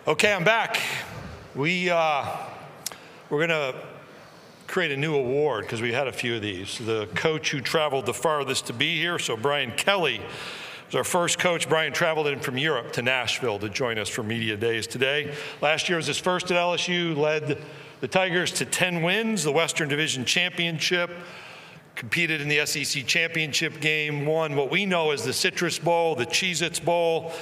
Okay, I'm back. We're going to create a new award because we had a few of these. The coach who traveled the farthest to be here, so Brian Kelly was our first coach. Brian traveled in from Europe to Nashville to join us for Media Days today. Last year was his first at LSU, led the Tigers to 10 wins, the Western Division Championship, competed in the SEC Championship game, won what we know as the Citrus Bowl, the Cheez-Its Bowl.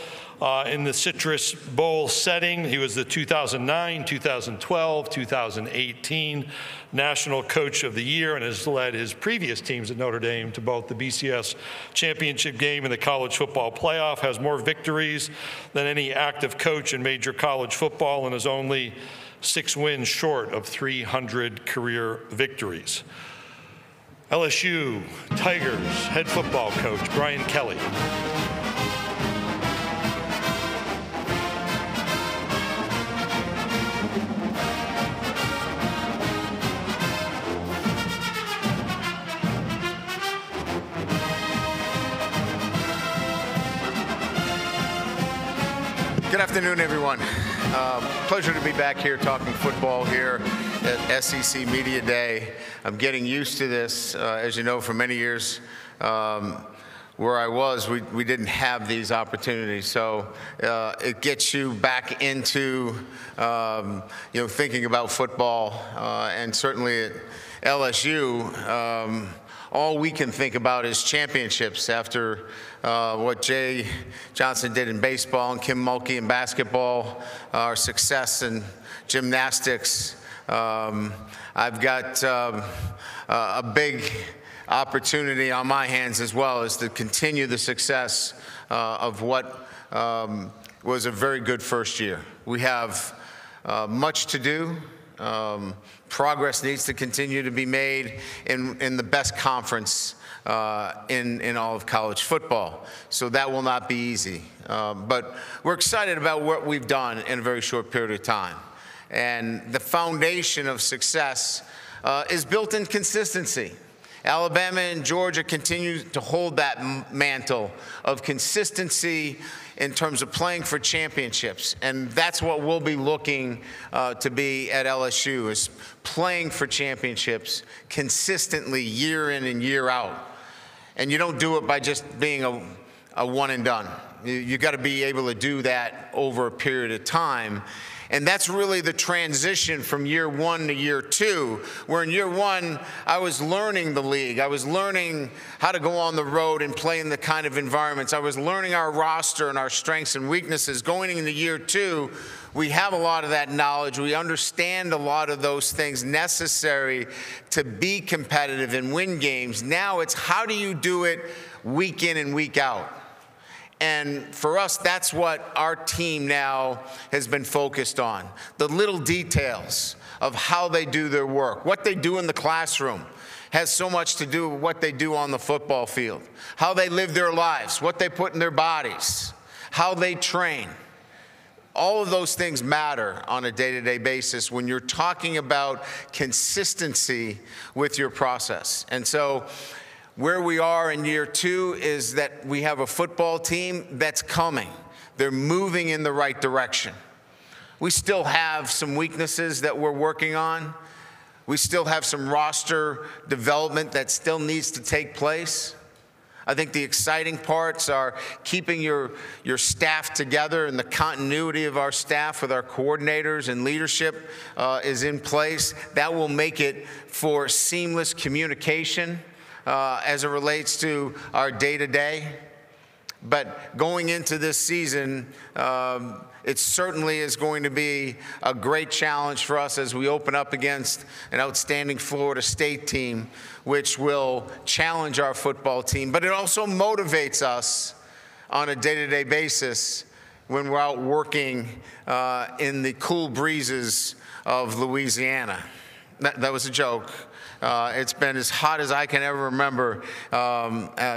In the Citrus Bowl setting, he was the 2009, 2012, 2018 National Coach of the Year and has led his previous teams at Notre Dame to both the BCS Championship game and the College Football Playoff, has more victories than any active coach in major college football and is only 6 wins short of 300 career victories. LSU Tigers head football coach Brian Kelly. Good afternoon, everyone. Pleasure to be back here talking football here at SEC Media Day. I'm getting used to this. As you know, for many years where I was, we didn't have these opportunities. So it gets you back into thinking about football, and certainly at LSU. All we can think about is championships after what Jay Johnson did in baseball and Kim Mulkey in basketball, our success in gymnastics. I've got a big opportunity on my hands as well, is to continue the success of what was a very good first year. We have much to do. Progress needs to continue to be made in the best conference in all of college football. So that will not be easy. But we're excited about what we've done in a very short period of time. And the foundation of success is built in consistency. Alabama and Georgia continue to hold that mantle of consistency in terms of playing for championships. And that's what we'll be looking to be at LSU, is playing for championships consistently year in and year out. And you don't do it by just being a one and done. You got to be able to do that over a period of time. And that's really the transition from year one to year two, where in year one, I was learning the league. I was learning how to go on the road and play in the kind of environments. I was learning our roster and our strengths and weaknesses. Going into year two, we have a lot of that knowledge. We understand a lot of those things necessary to be competitive and win games. Now it's how do you do it week in and week out? And for us, that's what our team now has been focused on. The little details of how they do their work. What they do in the classroom has so much to do with what they do on the football field. How they live their lives, what they put in their bodies, how they train. All of those things matter on a day-to-day basis when you're talking about consistency with your process. And so where we are in year two is that we have a football team that's coming. They're moving in the right direction. We still have some weaknesses that we're working on. We still have some roster development that still needs to take place. I think the exciting parts are keeping your staff together, and the continuity of our staff with our coordinators and leadership is in place. That will make it for seamless communication as it relates to our day-to-day. But going into this season, it certainly is going to be a great challenge for us as we open up against an outstanding Florida State team, which will challenge our football team. But it also motivates us on a day-to-day basis when we're out working in the cool breezes of Louisiana. That was a joke. It's been as hot as I can ever remember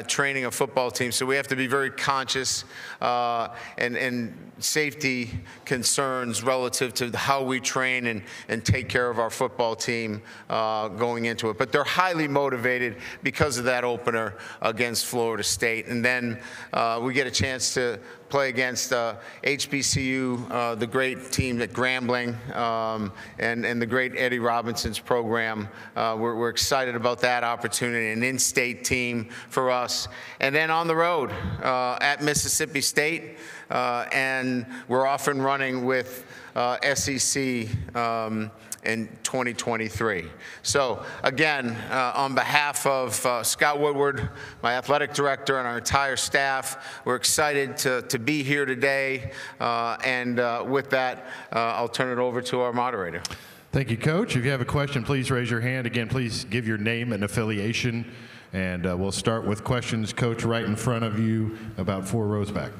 training a football team. So we have to be very conscious and safety concerns relative to how we train and take care of our football team going into it. But they're highly motivated because of that opener against Florida State. And then we get a chance to play against HBCU, the great team at Grambling, and the great Eddie Robinson's program. We're excited about that opportunity, an in-state team for us. And then on the road at Mississippi State, and we're off and running with SEC in 2023. So again, on behalf of Scott Woodward, my athletic director, and our entire staff, we're excited to be here today. And with that, I'll turn it over to our moderator. Thank you, Coach. If you have a question, please raise your hand. Again, please give your name and affiliation. And we'll start with questions, Coach, right in front of you, about 4 rows back.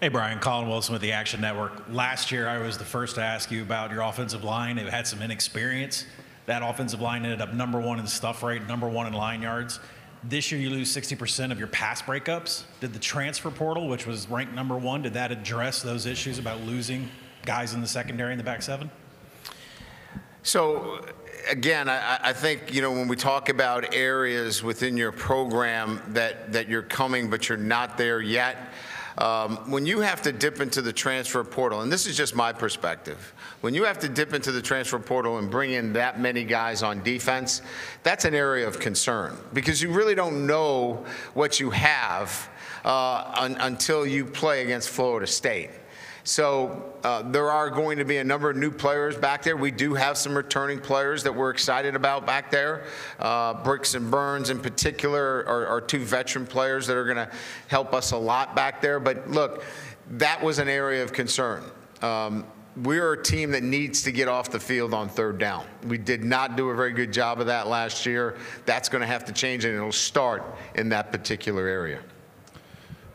Hey, Brian, Colin Wilson with the Action Network. Last year, I was the first to ask you about your offensive line. It had some inexperience. That offensive line ended up #1 in stuff rate, #1 in line yards. This year, you lose 60% of your pass breakups. Did the transfer portal, which was ranked #1, did that address those issues about losing guys in the secondary and the back 7? So, again, I think, when we talk about areas within your program that you're coming but you're not there yet, when you have to dip into the transfer portal, and this is just my perspective, when you have to dip into the transfer portal and bring in that many guys on defense, that's an area of concern because you really don't know what you have until you play against Florida State. So there are going to be a number of new players back there. We do have some returning players that we're excited about back there. Bricks and Burns in particular are 2 veteran players that are going to help us a lot back there. But look, that was an area of concern. We're a team that needs to get off the field on 3rd down. We did not do a very good job of that last year. That's going to have to change, and it'll start in that particular area.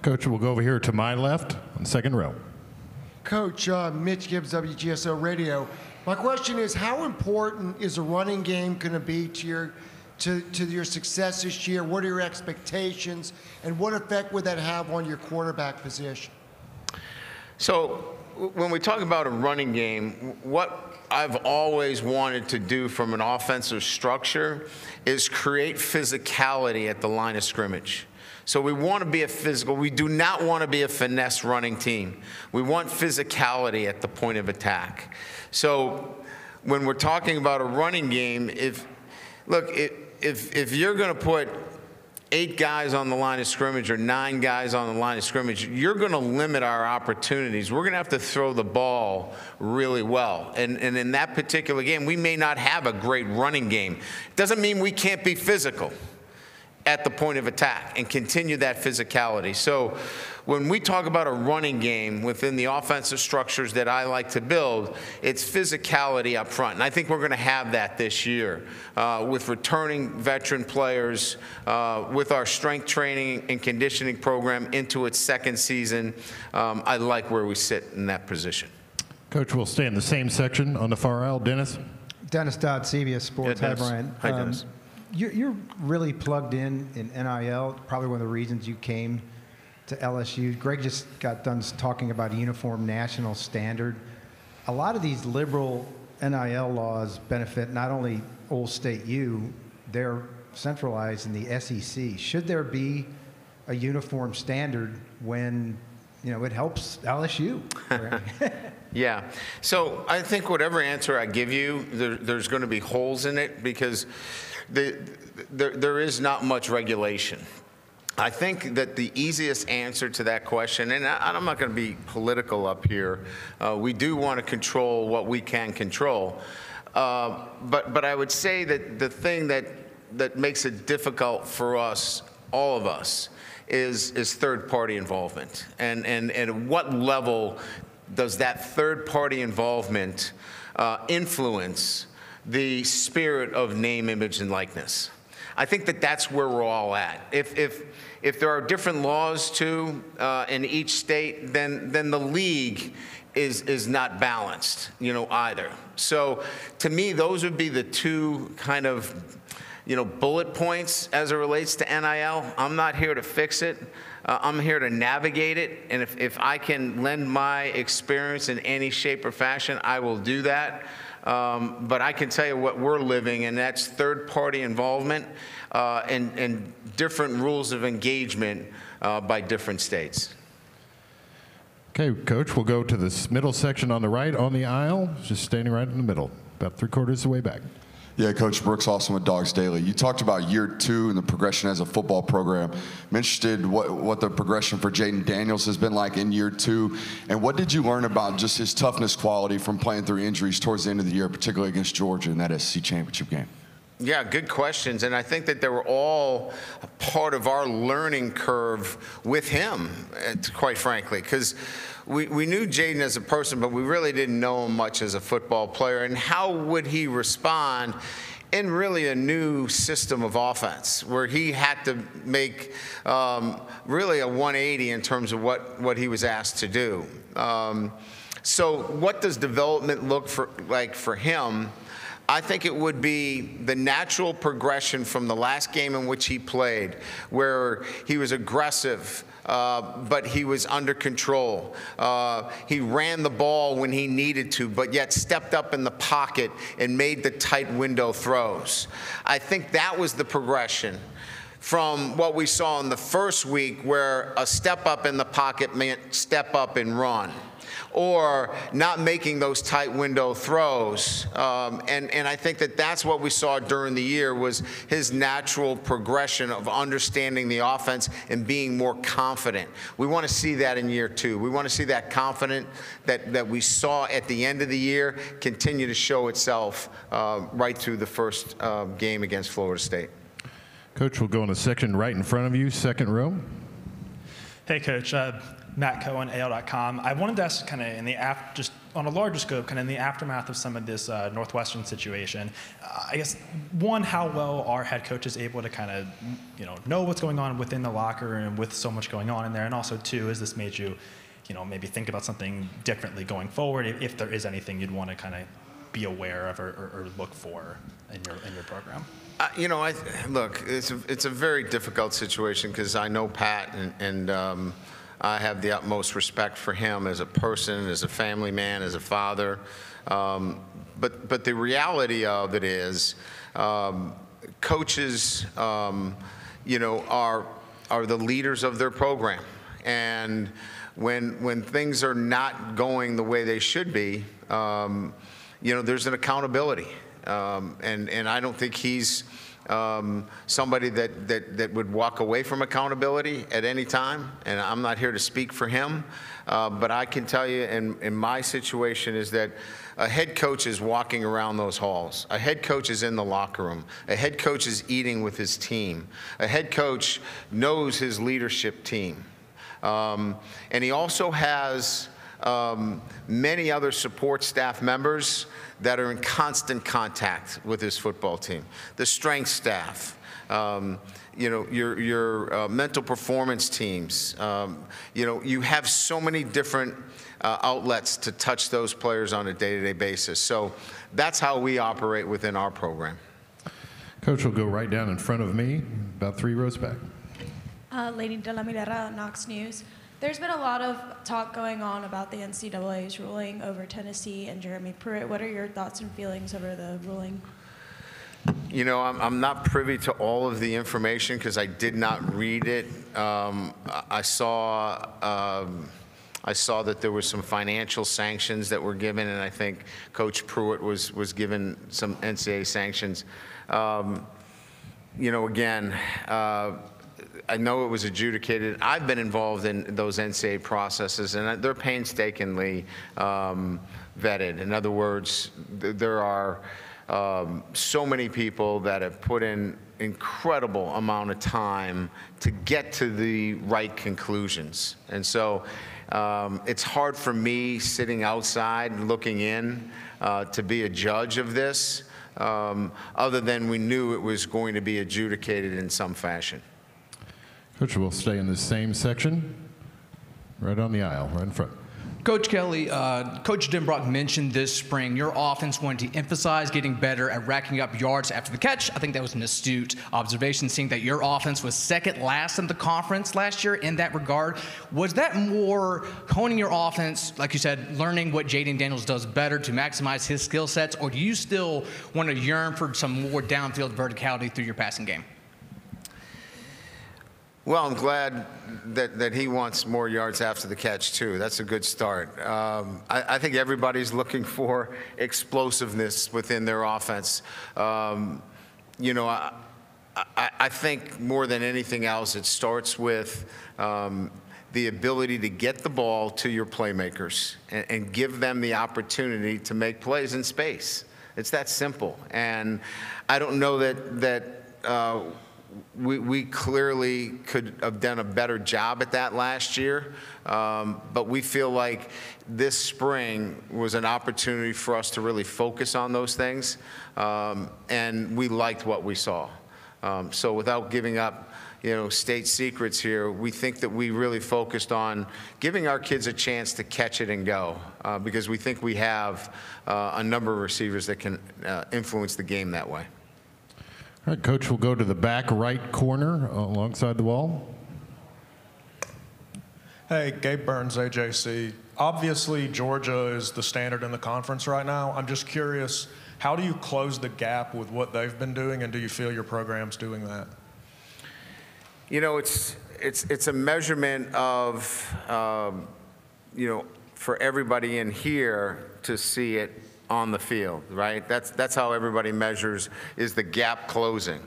Coach, we'll go over here to my left on 2nd row. Coach, Mitch Gibbs, WGSO Radio. My question is, how important is a running game going to be to your success this year? What are your expectations, and what effect would that have on your quarterback position? So when we talk about a running game, what I've always wanted to do from an offensive structure is create physicality at the line of scrimmage. So we want to be a physical. We do not want to be a finesse running team. We want physicality at the point of attack. So when we're talking about a running game, if you're going to put 8 guys on the line of scrimmage or 9 guys on the line of scrimmage, you're going to limit our opportunities. We're going to have to throw the ball really well. And in that particular game, we may not have a great running game. Doesn't mean we can't be physical at the point of attack and continue that physicality. So when we talk about a running game within the offensive structures that I like to build, it's physicality up front. And I think we're going to have that this year with returning veteran players, with our strength training and conditioning program into its 2nd season. I like where we sit in that position. Coach, we'll stay in the same section on the far aisle. Dennis? Dennis Dodd, CBS Sports. Yeah, Hi, Brian. Hi, Dennis. You're really plugged in NIL, probably one of the reasons you came to LSU. Greg just got done talking about a uniform national standard. A lot of these liberal NIL laws benefit not only Old State U, they're centralized in the SEC. Should there be a uniform standard when, it helps LSU? Yeah. So I think whatever answer I give you, there's going to be holes in it because there is not much regulation. I think that the easiest answer to that question, and I'm not going to be political up here, we do want to control what we can control, but I would say that the thing that makes it difficult for us, all of us, is third-party involvement, and at what level does that third-party involvement influence the spirit of name, image, and likeness? I think that's where we're all at. If there are different laws too in each state, then the league is not balanced, either. So to me, those would be the 2 kind of bullet points as it relates to NIL. I'm not here to fix it. I'm here to navigate it, and if I can lend my experience in any shape or fashion, I will do that. But I can tell you what we're living, and that's third-party involvement and different rules of engagement by different states. Okay, Coach, we'll go to this middle section on the right on the aisle, just standing right in the middle, about 3/4 of the way back. Yeah, Coach Brooks Austin with Dogs Daily. You talked about year 2 and the progression as a football program. I'm interested what the progression for Jaden Daniels has been like in year 2, and what did you learn about just his toughness quality from playing through injuries towards the end of the year, particularly against Georgia in that SEC championship game? Yeah, good questions, and I think that they were all a part of our learning curve with him, quite frankly, because we knew Jaden as a person, but we really didn't know him much as a football player, and how would he respond in really a new system of offense where he had to make really a 180 in terms of what he was asked to do. So what does development look like for him? I think it would be the natural progression from the last game in which he played, where he was aggressive, but he was under control. He ran the ball when he needed to, but yet stepped up in the pocket and made the tight window throws. I think that was the progression from what we saw in the first week, where a step up in the pocket meant step up and run, or not making those tight window throws. And I think that that's what we saw during the year, was his natural progression of understanding the offense and being more confident. We want to see that in year 2. We want to see that confidence that we saw at the end of the year continue to show itself right through the first game against Florida State. Coach, we'll go in the section right in front of you, second row. Hey, Coach. Matt Cohen, AL.com. I wanted to ask, kind of in the just on a larger scope, kind of in the aftermath of some of this Northwestern situation. I guess one, how well are head coaches able to kind of know what's going on within the locker room with so much going on in there, and also two, has this made you maybe think about something differently going forward, if there is anything you'd want to kind of be aware of or look for in your program? Look, it's a very difficult situation, because I know Pat and I have the utmost respect for him as a person, as a family man, as a father. But the reality of it is, coaches, are the leaders of their program, and when things are not going the way they should be, there's an accountability, and I don't think he's somebody that would walk away from accountability at any time, and I'm not here to speak for him, but I can tell you in my situation is that a head coach is walking around those halls. A head coach is in the locker room. A head coach is eating with his team. A head coach knows his leadership team, and he also has many other support staff members that are in constant contact with his football team. The strength staff, your mental performance teams. You have so many different outlets to touch those players on a day-to-day basis. So that's how we operate within our program. Coach will go right down in front of me, about 3 rows back. Lady De La Mirera, Knox News. There's been a lot of talk going on about the NCAA's ruling over Tennessee and Jeremy Pruitt. What are your thoughts and feelings over the ruling? I'm not privy to all of the information because I did not read it. I saw that there were some financial sanctions that were given, and I think Coach Pruitt was given some NCAA sanctions. I know it was adjudicated. I've been involved in those NCAA processes, and they're painstakingly vetted. In other words, there are so many people that have put in incredible amount of time to get to the right conclusions. And so it's hard for me sitting outside looking in to be a judge of this, other than we knew it was going to be adjudicated in some fashion. Coach, we'll stay in the same section, right on the aisle, right in front. Coach Kelly, Coach Denbrock mentioned this spring your offense wanted to emphasize getting better at racking up yards after the catch. I think that was an astute observation, seeing that your offense was second last in the conference last year in that regard. Was that more honing your offense, like you said, learning what Jaden Daniels does better to maximize his skill sets, or do you still want to yearn for some more downfield verticality through your passing game? Well, I'm glad that he wants more yards after the catch, too. That's a good start. I think everybody's looking for explosiveness within their offense. You know, I think more than anything else, it starts with the ability to get the ball to your playmakers and give them the opportunity to make plays in space. It's that simple. And I don't know that we clearly could have done a better job at that last year, but we feel like this spring was an opportunity for us to really focus on those things, and we liked what we saw. So without giving up, state secrets here, we think that we really focused on giving our kids a chance to catch it and go, because we think we have a number of receivers that can influence the game that way. All right, Coach, we'll go to the back right corner alongside the wall. Hey, Gabe Burns, AJC. Obviously, Georgia is the standard in the conference right now. I'm just curious, how do you close the gap with what they've been doing, and do you feel your program's doing that? It's a measurement of, for everybody in here to see it on the field, right? That's how everybody measures, is the gap closing.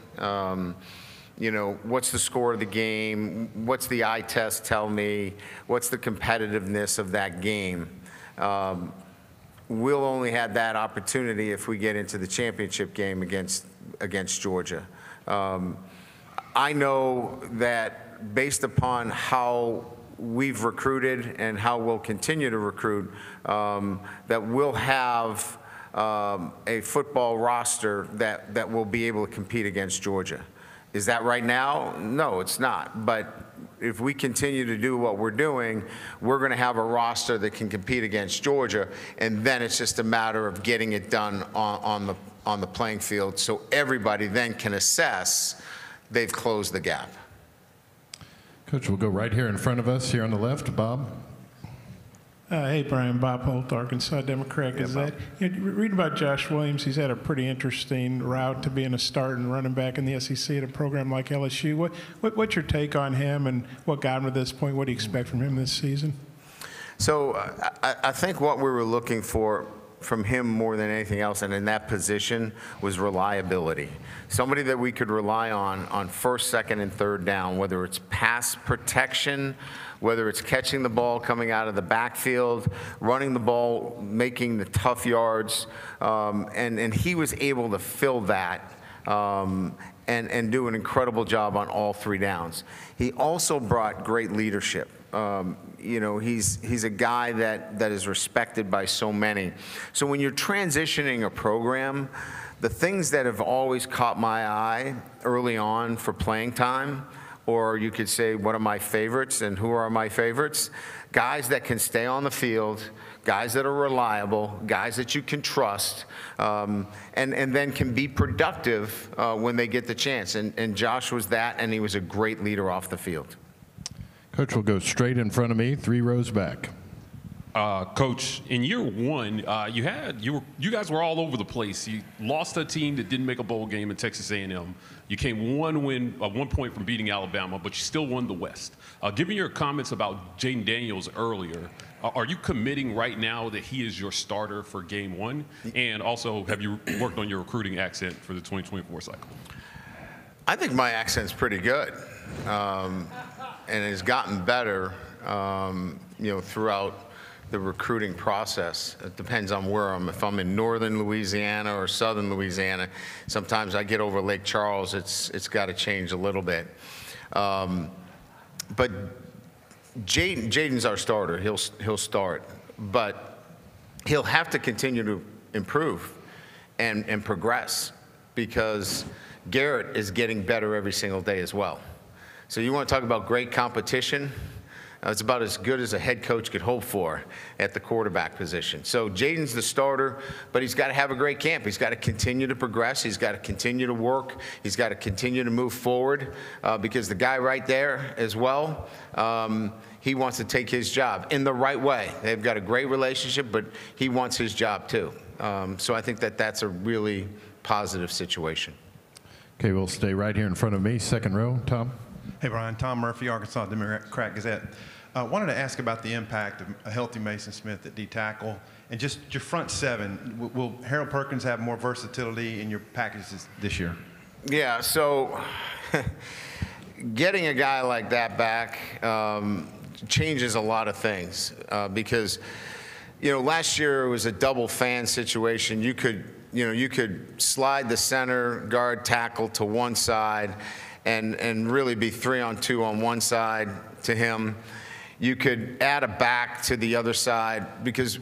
What's the score of the game? What's the eye test tell me? What's the competitiveness of that game? We'll only have that opportunity if we get into the championship game against Georgia. I know that based upon how we've recruited and how we'll continue to recruit, that we'll have a football roster that will be able to compete against Georgia. Is that right now? No, it's not. But if we continue to do what we're doing, we're going to have a roster that can compete against Georgia, and then it's just a matter of getting it done on the playing field so everybody then can assess they've closed the gap. Coach, we'll go right here in front of us, here on the left. Bob. Hey, Brian. Bob Holt, Arkansas Democrat. Read about Josh Williams. He's had a pretty interesting route to being a starting running back in the SEC at a program like LSU. What's your take on him, and what got him to this point? What do you expect from him this season? So I think what we were looking for from him more than anything else, and in that position, was reliability. Somebody that we could rely on first, second, and third down, whether it's pass protection, whether it's catching the ball coming out of the backfield, running the ball, making the tough yards, and he was able to fill that and do an incredible job on all three downs. He also brought great leadership. He's a guy that is respected by so many. So when you're transitioning a program, the things that have always caught my eye early on for playing time, or you could say, what are my favorites and who are my favorites? Guys that can stay on the field, guys that are reliable, guys that you can trust, and then can be productive when they get the chance. And Josh was that, and he was a great leader off the field. Coach will go straight in front of me, 3 rows back. Coach, in year one, you guys were all over the place. You lost a team that didn't make a bowl game in Texas A&M. You came one point from beating Alabama, but you still won the West. Given your comments about Jaden Daniels earlier, are you committing right now that he is your starter for game one? And also, have you worked on your recruiting accent for the 2024 cycle? I think my accent's pretty good, and it's gotten better, throughout the recruiting process. It depends on where if I'm in northern Louisiana or southern Louisiana, sometimes I get over Lake Charles, it's got to change a little bit. But Jaden's our starter. He'll start, but he'll have to continue to improve and progress, because Garrett is getting better every single day as well. So you want to talk about great competition? It's about as good as a head coach could hope for at the quarterback position. So Jaden's the starter, but he's got to have a great camp. He's got to continue to progress. He's got to continue to work. He's got to continue to move forward, because the guy right there as well, he wants to take his job in the right way. They've got a great relationship, but he wants his job too. So I think that's a really positive situation. Okay, we'll stay right here in front of me, second row. Tom? Hey, Brian. Tom Murphy, Arkansas Democrat Gazette. Wanted to ask about the impact of a healthy Mason Smith at D-tackle and just your front seven. Will Harold Perkins have more versatility in your packages this year? Yeah, so getting a guy like that back changes a lot of things because, last year it was a double fan situation. You could slide the center guard tackle to one side and really be 3-on-2 on one side to him. You could add a back to the other side because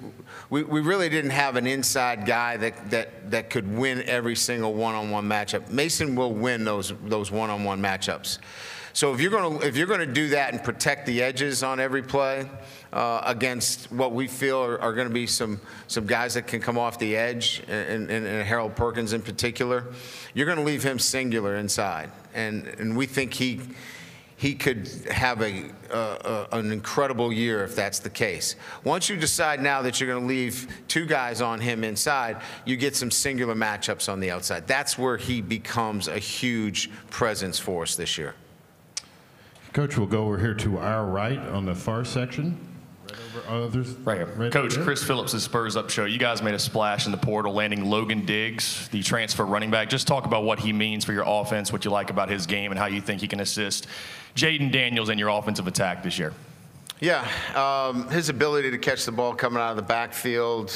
we really didn't have an inside guy that could win every single one-on-one matchup. Mason will win those one-on-one matchups. So if you're going to do that and protect the edges on every play against what we feel are going to be some guys that can come off the edge, and Harold Perkins in particular, you're going to leave him singular inside, and we think he could have an incredible year if that's the case. Once you decide now that you're going to leave two guys on him inside, you get some singular matchups on the outside. That's where he becomes a huge presence for us this year. Coach, we'll go over here to our right on the far section. Right over others. Right here. Right Coach, there. Chris Phillips' Spurs Up Show. You guys made a splash in the portal, landing Logan Diggs, the transfer running back. Just talk about what he means for your offense, what you like about his game, and how you think he can assist Jaden Daniels in your offensive attack this year. Yeah, his ability to catch the ball coming out of the backfield.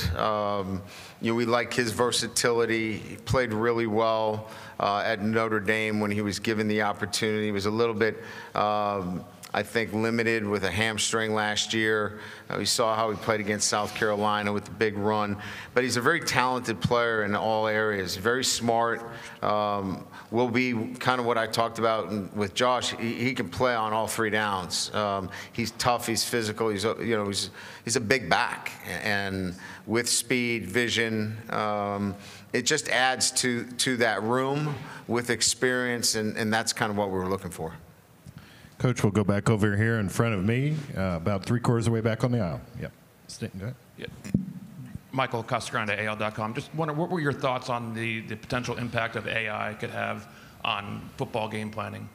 We like his versatility. He played really well at Notre Dame when he was given the opportunity. He was a little bit, I think, limited with a hamstring last year. We saw how he played against South Carolina with the big run. But he's a very talented player in all areas, very smart. Will be kind of what I talked about with Josh. He can play on all three downs. He's tough, he's physical, he's a big back. And with speed, vision, it just adds to that room with experience, and that's kind of what we were looking for. Coach, we'll go back over here in front of me, about 3/4 of the way back on the aisle. Yep. Go ahead. Yep. Michael Casagrande, AL.com. Just wonder, what were your thoughts on the potential impact of AI could have on football game planning?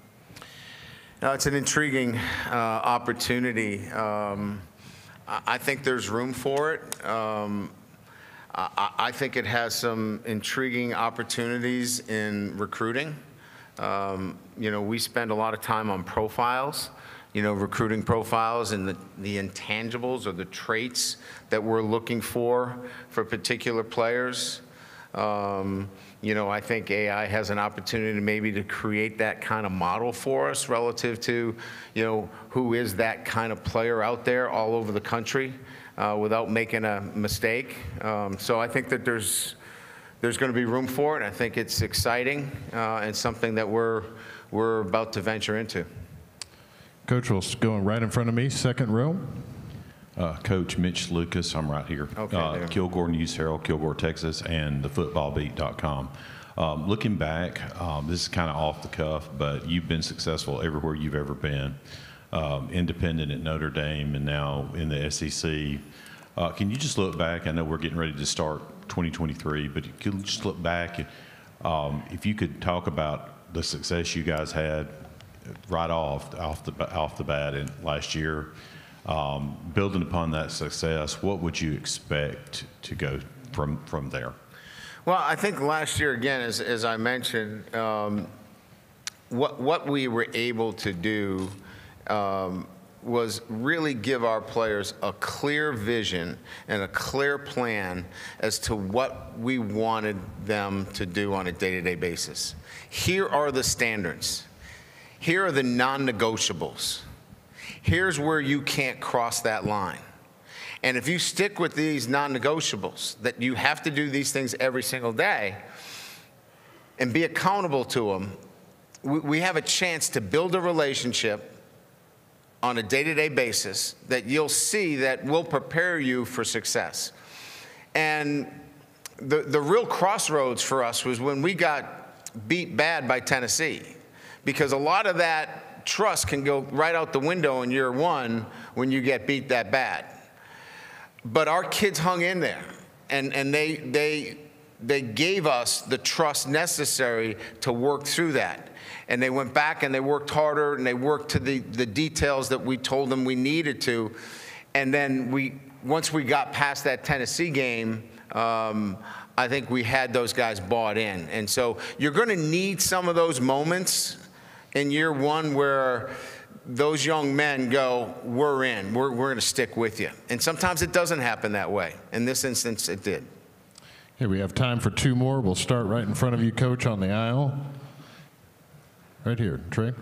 It's an intriguing opportunity. I think there's room for it. I think it has some intriguing opportunities in recruiting. We spend a lot of time on profiles, recruiting profiles and the intangibles or the traits that we're looking for particular players. I think AI has an opportunity maybe to create that kind of model for us relative to, who is that kind of player out there all over the country without making a mistake. So I think that there's going to be room for it. I think it's exciting and something that we're about to venture into. Coach will go right in front of me, second row. Coach Mitch Lucas, I'm right here. Okay, Kilgore News Herald, Kilgore, Texas, and thefootballbeat.com. Looking back, this is kind of off the cuff, but you've been successful everywhere you've ever been. Independent at Notre Dame and now in the SEC. Can you just look back? I know we're getting ready to start 2023, but could you just look back? If you could talk about the success you guys had right off the bat in last year, building upon that success, what would you expect to go from there? Well, I think last year, again, as I mentioned, what we were able to do was really give our players a clear vision and a clear plan as to what we wanted them to do on a day-to-day basis. Here are the standards. Here are the non-negotiables. Here's where you can't cross that line. And if you stick with these non-negotiables, that you have to do these things every single day and be accountable to them, we have a chance to build a relationship on a day-to-day basis that you'll see that will prepare you for success. And the real crossroads for us was when we got beat bad by Tennessee, because a lot of that trust can go right out the window in year one when you get beat that bad. But our kids hung in there, and they they gave us the trust necessary to work through that. And they went back and they worked harder and they worked to the details that we told them we needed to. And then once we got past that Tennessee game, I think we had those guys bought in. And so you're going to need some of those moments in year one where those young men go, we're in, we're going to stick with you. And sometimes it doesn't happen that way. In this instance, it did. Hey, we have time for two more. We'll start right in front of you, Coach, on the aisle. Right here, Trey.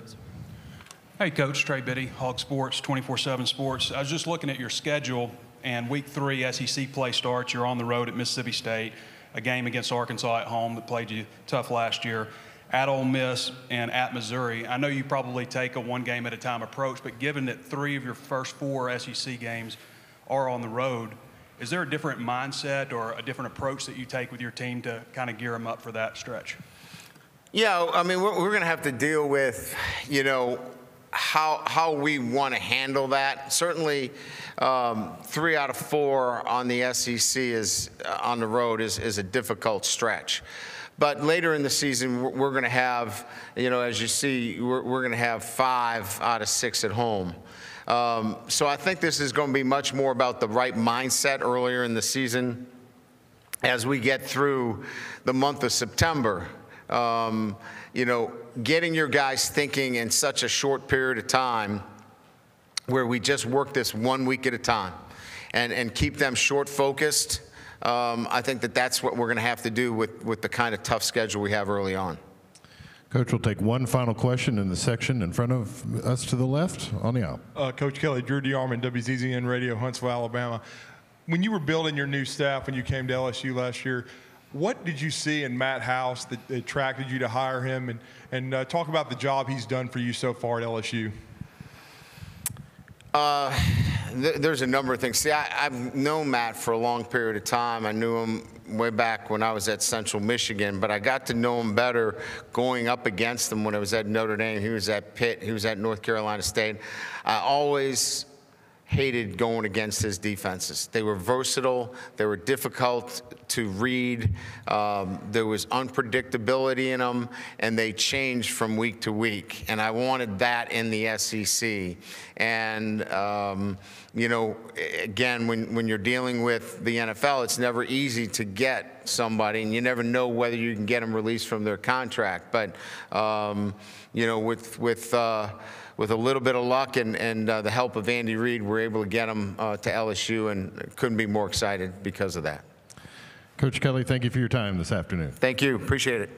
Hey, Coach, Trey Biddy, Hog Sports, 24/7 Sports. I was just looking at your schedule, and Week 3 SEC play starts. You're on the road at Mississippi State, a game against Arkansas at home that played you tough last year, at Ole Miss, and at Missouri. I know you probably take a one-game-at-a-time approach, but given that 3 of your first 4 SEC games are on the road, is there a different mindset or a different approach that you take with your team to kind of gear them up for that stretch? Yeah, I mean, we're going to have to deal with, you know, how we want to handle that. Certainly, 3 out of 4 on the SEC is on the road is a difficult stretch. But later in the season, we're going to have, you know, as you see, we're going to have 5 out of 6 at home. So I think this is going to be much more about the right mindset earlier in the season as we get through the month of September. You know, getting your guys thinking in such a short period of time where we just work this 1 week at a time and keep them short focused. I think that's what we're going to have to do with the kind of tough schedule we have early on. Coach, we'll take one final question in the section in front of us to the left on the aisle. Coach Kelly, Drew DeArmond, WZZN Radio, Huntsville, Alabama. When you were building your new staff when you came to LSU last year, what did you see in Matt House that attracted you to hire him? And talk about the job he's done for you so far at LSU. There's a number of things. See, I've known Matt for a long period of time. I knew him way back when I was at Central Michigan, but I got to know him better going up against him when I was at Notre Dame. He was at Pitt. He was at North Carolina State. I always hated going against his defenses. They were versatile. They were difficult to read. There was unpredictability in them, and they changed from week to week. And I wanted that in the SEC. And, you know, again, when you're dealing with the NFL, it's never easy to get somebody, and you never know whether you can get them released from their contract. But, you know, with a little bit of luck and the help of Andy Reid, we're able to get him to LSU, and couldn't be more excited because of that. Coach Kelly, thank you for your time this afternoon. Thank you. Appreciate it.